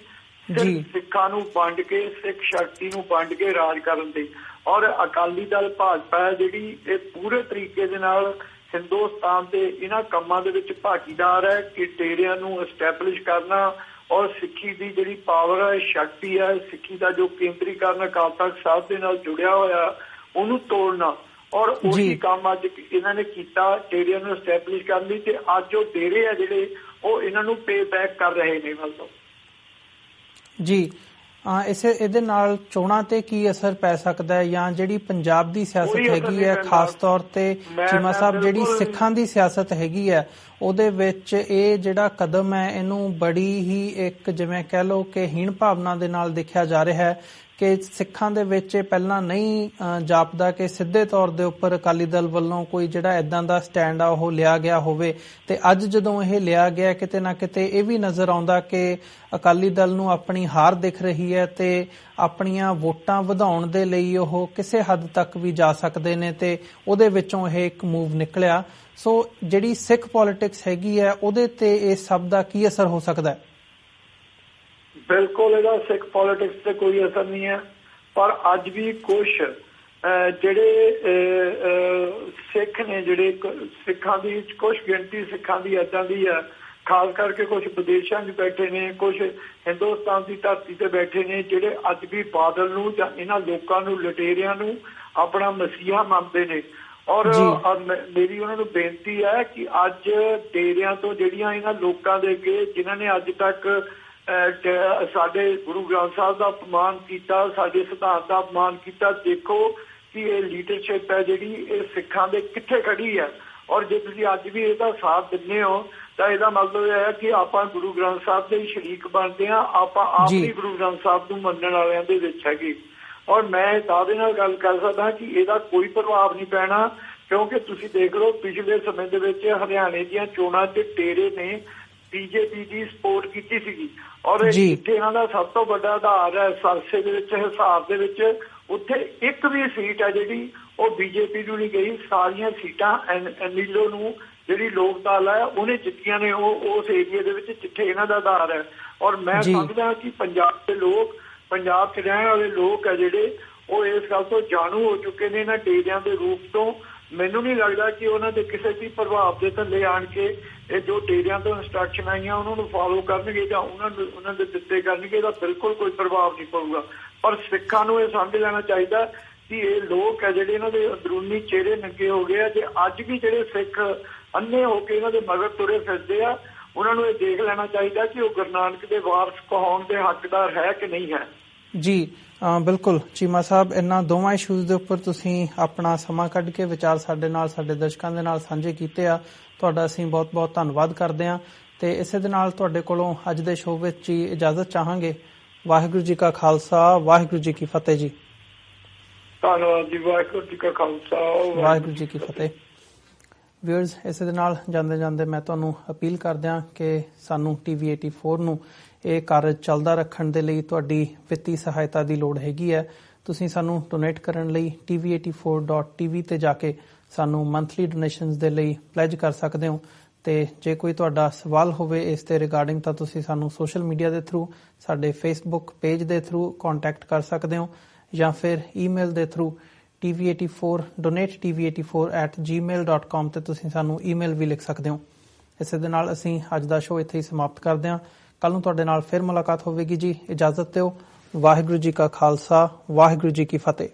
ਸਿੱਖਾਂ ਨੂੰ ਵੰਡ ਕੇ, ਸਿੱਖ ਸ਼ਕਤੀ ਨੂੰ ਵੰਡ ਕੇ ਰਾਜ ਕਰਨ ਦੇ। ਔਰ ਅਕਾਲੀ ਦਲ ਭਾਜਪਾ ਜਿਹੜੀ ਇਹ ਪੂਰੇ ਤਰੀਕੇ ਦੇ ਨਾਲ ਹਿੰਦੁਸਤਾਨ ਦੇ ਇਹਨਾਂ ਕੰਮਾਂ ਦੇ ਵਿੱਚ ਭਾਗੀਦਾਰ ਹੈ ਕਿ ਡੇਰਿਆਂ ਨੂੰ ਐਸਟੈਬਲਿਸ਼ ਕਰਨਾ ਔਰ ਸਿੱਖੀ ਦੀ ਜਿਹੜੀ ਪਾਵਰ ਹੈ, ਸ਼ਕਤੀ ਹੈ, ਸਿੱਖੀ ਦਾ ਜੋ ਕੇਂਦਰੀਕਰਨ ਅਕਾਲ ਤਖਤ ਸਾਹਿਬ ਦੇ ਨਾਲ ਜੁੜਿਆ ਹੋਇਆ ਉਹਨੂੰ ਤੋੜਨਾ, ਔਰ ਉਹੀ ਕੰਮ ਅੱਜ ਇਹਨਾਂ ਨੇ ਕੀਤਾ ਡੇਰਿਆਂ ਨੂੰ ਐਸਟੈਬਲਿਸ਼ ਕਰਨ ਲਈ। ਤੇ ਅੱਜ ਉਹ ਡੇਰੇ ਆ ਜਿਹੜੇ ਉਹ ਇਹਨਾਂ ਨੂੰ ਪੇ ਬੈਕ ਕਰ ਰਹੇ ਨੇ। ਮਤਲਬ ਜੀ ਇਹਦੇ ਨਾਲ ਚੋਣਾਂ ਤੇ ਕੀ ਅਸਰ ਪੈ ਸਕਦਾ ਹੈ ਜਾਂ ਜਿਹੜੀ ਪੰਜਾਬ ਦੀ ਸਿਆਸਤ ਹੈਗੀ ਹੈ ਖਾਸ ਤੌਰ ਤੇ ਚੀਮਾ ਸਾਹਿਬ ਜਿਹੜੀ ਸਿੱਖਾਂ ਦੀ ਸਿਆਸਤ ਹੈਗੀ ਹੈ ਉਹਦੇ ਵਿੱਚ ਇਹ ਜਿਹੜਾ ਕਦਮ ਹੈ ਇਹਨੂੰ ਬੜੀ ਹੀ ਇੱਕ ਜਿਵੇਂ ਕਹਿ ਲਓ ਕਿ ਹੀਣ ਭਾਵਨਾ ਦੇ ਨਾਲ ਦੇਖਿਆ ਜਾ ਰਿਹਾ ਹੈ ਕਿ ਸਿੱਖਾਂ ਦੇ ਵਿੱਚ ਪਹਿਲਾਂ ਨਹੀਂ ਜਾਪਦਾ ਕਿ ਸਿੱਧੇ ਤੌਰ ਦੇ ਉੱਪਰ ਅਕਾਲੀ ਦਲ ਵੱਲੋਂ ਕੋਈ ਜਿਹੜਾ ਏਦਾਂ ਦਾ ਸਟੈਂਡ ਆ ਉਹ ਲਿਆ ਗਿਆ ਹੋਵੇ, ਤੇ ਅੱਜ ਜਦੋਂ ਇਹ ਲਿਆ ਗਿਆ ਕਿਤੇ ਨਾ ਕਿਤੇ ਇਹ ਵੀ ਨਜ਼ਰ ਆਉਂਦਾ ਕਿ ਅਕਾਲੀ ਦਲ ਨੂੰ ਆਪਣੀ ਹਾਰ ਦਿਖ ਰਹੀ ਹੈ ਤੇ ਆਪਣੀਆਂ ਵੋਟਾਂ ਵਧਾਉਣ ਦੇ ਲਈ ਉਹ ਕਿਸੇ ਹੱਦ ਤੱਕ ਵੀ ਜਾ ਸਕਦੇ ਨੇ ਤੇ ਉਹਦੇ ਵਿੱਚੋਂ ਇਹ ਇੱਕ ਮੂਵ ਨਿਕਲਿਆ। ਸੋ ਜਿਹੜੀ ਸਿੱਖ ਪੋਲਿਟਿਕਸ ਹੈਗੀ ਹੈ ਉਹਦੇ ਤੇ ਇਸ ਸਭ ਦਾ ਕੀ ਅਸਰ ਹੋ ਸਕਦਾ ਹੈ? ਬਿਲਕੁਲ ਇਹਦਾ ਸਿੱਖ ਪੋਲਿਟਿਕਸ ਤੇ ਕੋਈ ਅਸਰ ਨਹੀਂ ਹੈ, ਪਰ ਅੱਜ ਵੀ ਕੁਛ ਜਿਹੜੇ ਸਿੱਖ ਨੇ, ਜਿਹੜੇ ਸਿੱਖਾਂ ਦੀ ਕੁਛ ਗਿਣਤੀ ਸਿੱਖਾਂ ਦੀ ਏਦਾਂ ਦੀ ਹੈ, ਖਾਸ ਕਰਕੇ ਕੁਛ ਵਿਦੇਸ਼ਾਂ 'ਚ ਬੈਠੇ ਨੇ, ਕੁਛ ਹਿੰਦੁਸਤਾਨ ਦੀ ਧਰਤੀ ਤੇ ਬੈਠੇ ਨੇ, ਜਿਹੜੇ ਅੱਜ ਵੀ ਬਾਦਲ ਨੂੰ ਜਾਂ ਇਹਨਾਂ ਲੋਕਾਂ ਨੂੰ, ਲੁਟੇਰਿਆਂ ਨੂੰ ਆਪਣਾ ਮਸੀਹਾ ਮੰਨਦੇ ਨੇ। ਔਰ ਮੇਰੀ ਉਹਨਾਂ ਨੂੰ ਬੇਨਤੀ ਹੈ ਕਿ ਅੱਜ ਡੇਰਿਆਂ ਤੋਂ ਜਿਹੜੀਆਂ ਇਹਨਾਂ ਲੋਕਾਂ ਦੇ ਅੱਗੇ ਜਿਨ੍ਹਾਂ ਨੇ ਅੱਜ ਤੱਕ ਸਾਡੇ ਗੁਰੂ ਗ੍ਰੰਥ ਸਾਹਿਬ ਦਾ ਅਪਮਾਨ ਕੀਤਾ, ਸਾਡੇ ਸਿਧਾਂਤ ਦਾ ਅਪਮਾਨ ਕੀਤਾ, ਦੇਖੋ ਕਿ ਇਹ ਲੀਡਰਸ਼ਿਪ ਹੈ ਜਿਹੜੀ ਇਹ ਸਿੱਖਾਂ ਦੇ ਕਿੱਥੇ ਖੜੀ ਹੈ। ਔਰ ਜੇ ਤੁਸੀਂ ਅੱਜ ਵੀ ਇਹਦਾ ਸਾਥ ਦਿੰਦੇ ਹੋ ਤਾਂ ਇਹਦਾ ਮਤਲਬ ਇਹ ਹੈ ਕਿ ਆਪਾਂ ਗੁਰੂ ਗ੍ਰੰਥ ਸਾਹਿਬ ਦੇ ਸ਼ਰੀਕ ਬਣਦੇ ਹਾਂ, ਆਪਾਂ ਆਪ ਹੀ ਗੁਰੂ ਗ੍ਰੰਥ ਸਾਹਿਬ ਨੂੰ ਮੰਨਣ ਵਾਲਿਆਂ ਦੇ ਵਿੱਚ ਹੈਗੇ। ਔਰ ਮੈਂ ਦਾਅਵੇ ਨਾਲ ਗੱਲ ਕਰ ਸਕਦਾ ਕਿ ਇਹਦਾ ਕੋਈ ਪ੍ਰਭਾਵ ਨਹੀਂ ਪੈਣਾ, ਕਿਉਂਕਿ ਤੁਸੀਂ ਦੇਖ ਲਓ ਪਿਛਲੇ ਸਮੇਂ ਦੇ ਵਿੱਚ ਹਰਿਆਣੇ ਦੀਆਂ ਚੋਣਾਂ 'ਚ ਡੇਰੇ ਨੇ BJP ਦੀ ਸਪੋਰਟ ਕੀਤੀ ਸੀਗੀ, ਔਰ ਇੱਥੇ ਇਹਨਾਂ ਦਾ ਸਭ ਤੋਂ ਵੱਡਾ ਆਧਾਰ ਹੈ ਸਰਸੇ ਦੇ ਵਿੱਚ, ਹਿਸਾਰ ਦੇ ਵਿੱਚ, ਉੱਥੇ ਇੱਕ ਵੀ ਸੀਟ ਹੈ ਜਿਹੜੀ ਉਹ BJP ਨੂੰ ਨਹੀਂ ਗਈ, ਸਾਰੀਆਂ ਸੀਟਾਂ ਐਨਿਲੋ ਨੂੰ ਜਿਹੜੀ ਲੋਕਤਾਲ ਹੈ ਉਹਨੇ ਜਿੱਤੀਆਂ ਨੇ ਉਸ ਏਰੀਏ ਦੇ ਵਿੱਚ ਜਿੱਥੇ ਇਹਨਾਂ ਦਾ ਆਧਾਰ ਹੈ। ਔਰ ਮੈਂ ਸਮਝਦਾ ਕਿ ਪੰਜਾਬ ਦੇ ਲੋਕ, ਪੰਜਾਬ 'ਚ ਰਹਿਣ ਵਾਲੇ ਲੋਕ ਹੈ ਜਿਹੜੇ, ਉਹ ਇਸ ਗੱਲ ਤੋਂ ਜਾਣੂ ਹੋ ਚੁੱਕੇ ਨੇ ਇਹਨਾਂ ਡੇਰਿਆਂ ਦੇ ਰੂਪ ਤੋਂ। ਮੈਨੂੰ ਨਹੀਂ ਲੱਗਦਾ ਕਿ ਉਹਨਾਂ ਦੇ ਕਿਸੇ ਵੀ ਪ੍ਰਭਾਵ ਦੇ ਥੱਲੇ ਆਣ ਕੇ ਇਹ ਜੋ ਡੇਰਿਆਂ ਤੋਂ ਇੰਸਟਰਕਸ਼ਨ ਆਈਆਂ ਉਹਨਾਂ ਨੂੰ ਫਾਲੋ ਕਰਨਗੇ ਜਾਂ ਉਹਨਾਂ ਦੇ ਦਿੱਤੇ ਕਰਨਗੇ, ਇਹਦਾ ਬਿਲਕੁਲ ਕੋਈ ਪ੍ਰਭਾਵ ਨਹੀਂ ਪਊਗਾ। ਪਰ ਸਿੱਖਾਂ ਨੂੰ ਇਹ ਸਮਝ ਲੈਣਾ ਚਾਹੀਦਾ ਕਿ ਇਹ ਲੋਕ ਹੈ ਜਿਹੜੇ ਇਹਨਾਂ ਦੇ ਅੰਦਰੂਨੀ ਚਿਹਰੇ ਨੰਗੇ ਹੋ ਗਏ ਆ। ਜੇ ਅੱਜ ਵੀ ਜਿਹੜੇ ਸਿੱਖ ਅੰਨੇ ਹੋ ਕੇ ਇਹਨਾਂ ਦੇ ਮਗਰ ਤੁਰੇ ਫਿਰਦੇ ਆ, ਉਹਨਾਂ ਨੂੰ ਇਹ ਦੇਖ ਲੈਣਾ ਚਾਹੀਦਾ ਕਿ ਉਹ ਗੁਰੂ ਨਾਨਕ ਦੇ ਵਾਰਸ ਕਹਾਉਣ ਦੇ ਹੱਕਦਾਰ ਹੈ ਕਿ ਨਹੀਂ ਹੈ। ਜੀ ਬਿਲਕੁਲ ਚੀਮਾ ਸਾਹਿਬ, ਇਹਨਾਂ ਦੋਵਾਂ ਇਸ਼ੂਜ਼ ਦੇ ਉੱਪਰ ਤੁਸੀਂ ਆਪਣਾ ਸਮਾਂ ਕੱਢ ਕੇ ਵਿਚਾਰ ਸਾਡੇ ਨਾਲ, ਸਾਡੇ ਦਰਸ਼ਕਾਂ ਦੇ ਨਾਲ ਸਾਂਝੇ ਕੀਤੇ ਆ। ਤੁਹਾਡਾ ਅਸੀਂ ਬਹੁਤ ਬਹੁਤ ਧੰਨਵਾਦ ਕਰਦੇ ਹਾਂ ਤੇ ਇਸੇ ਦੇ ਨਾਲ ਤੁਹਾਡੇ ਕੋਲੋਂ ਅੱਜ ਦੇ ਸ਼ੋਅ ਵਿੱਚ ਹੀ ਇਜਾਜ਼ਤ ਚਾਹਾਂਗੇ। ਵਾਹਿਗੁਰੂ ਜੀ ਕਾ ਖਾਲਸਾ, ਵਾਹਿਗੁਰੂ ਜੀ ਕੀ ਫਤਿਹ ਜੀ। ਧੰਨਵਾਦ ਜੀ। ਵਾਹਿਗੁਰੂ ਜੀ ਕਾ ਖਾਲਸਾ, ਵਾਹਿਗੁਰੂ ਜੀ ਕੀ ਫਤਿਹ। ਵਿਊਅਰਸ, ਇਸੇ ਦੇ ਨਾਲ ਜਾਂਦੇ ਜਾਂਦੇ ਮੈਂ ਤੁਹਾਨੂੰ ਅਪੀਲ ਕਰਦਿਆਂ ਕਿ ਸਾਨੂੰ TV 84 ਨੂੰ ਇਹ ਕਾਰਜ ਚੱਲਦਾ ਰੱਖਣ ਦੇ ਲਈ ਤੁਹਾਡੀ ਵਿੱਤੀ ਸਹਾਇਤਾ ਦੀ ਲੋੜ ਹੈਗੀ ਹੈ। ਤੁਸੀਂ ਸਾਨੂੰ ਡੋਨੇਟ ਕਰਨ ਲਈ tv84.tv ਤੇ ਜਾ ਕੇ ਸਾਨੂੰ ਮੰਥਲੀ ਡੋਨੇਸ਼ਨਸ ਦੇ ਲਈ ਪਲੈਜ ਕਰ ਸਕਦੇ ਹੋ। ਤੇ ਜੇ ਕੋਈ ਤੁਹਾਡਾ ਸਵਾਲ ਹੋਵੇ ਇਸ ਦੇ ਰਿਗਾਰਡਿੰਗ ਤਾਂ ਤੁਸੀਂ ਸਾਨੂੰ ਸੋਸ਼ਲ ਮੀਡੀਆ ਦੇ ਥਰੂ, ਸਾਡੇ ਫੇਸਬੁੱਕ ਪੇਜ ਦੇ ਥਰੂ ਕੰਟੈਕਟ ਕਰ ਸਕਦੇ ਹੋ ਜਾਂ ਫਿਰ ਈਮੇਲ ਦੇ ਥਰੂ tv84 donate@tv84.gmail.com ਤੇ ਤੁਸੀਂ ਸਾਨੂੰ ਈਮੇਲ ਵੀ ਲਿਖ ਸਕਦੇ ਹੋ। ਇਸੇ ਦੇ ਨਾਲ ਅਸੀਂ ਅੱਜ ਦਾ ਸ਼ੋਅ ਇੱਥੇ ਹੀ ਸਮਾਪਤ ਕਰਦੇ ਹਾਂ। ਕੱਲ ਨੂੰ ਤੁਹਾਡੇ ਨਾਲ ਫਿਰ ਮੁਲਾਕਾਤ ਹੋਵੇਗੀ ਜੀ। ਇਜਾਜ਼ਤ ਦਿਓ। ਵਾਹਿਗੁਰੂ ਜੀ ਕਾ ਖਾਲਸਾ, ਵਾਹਿਗੁਰੂ ਜੀ ਕੀ ਫਤਿਹ।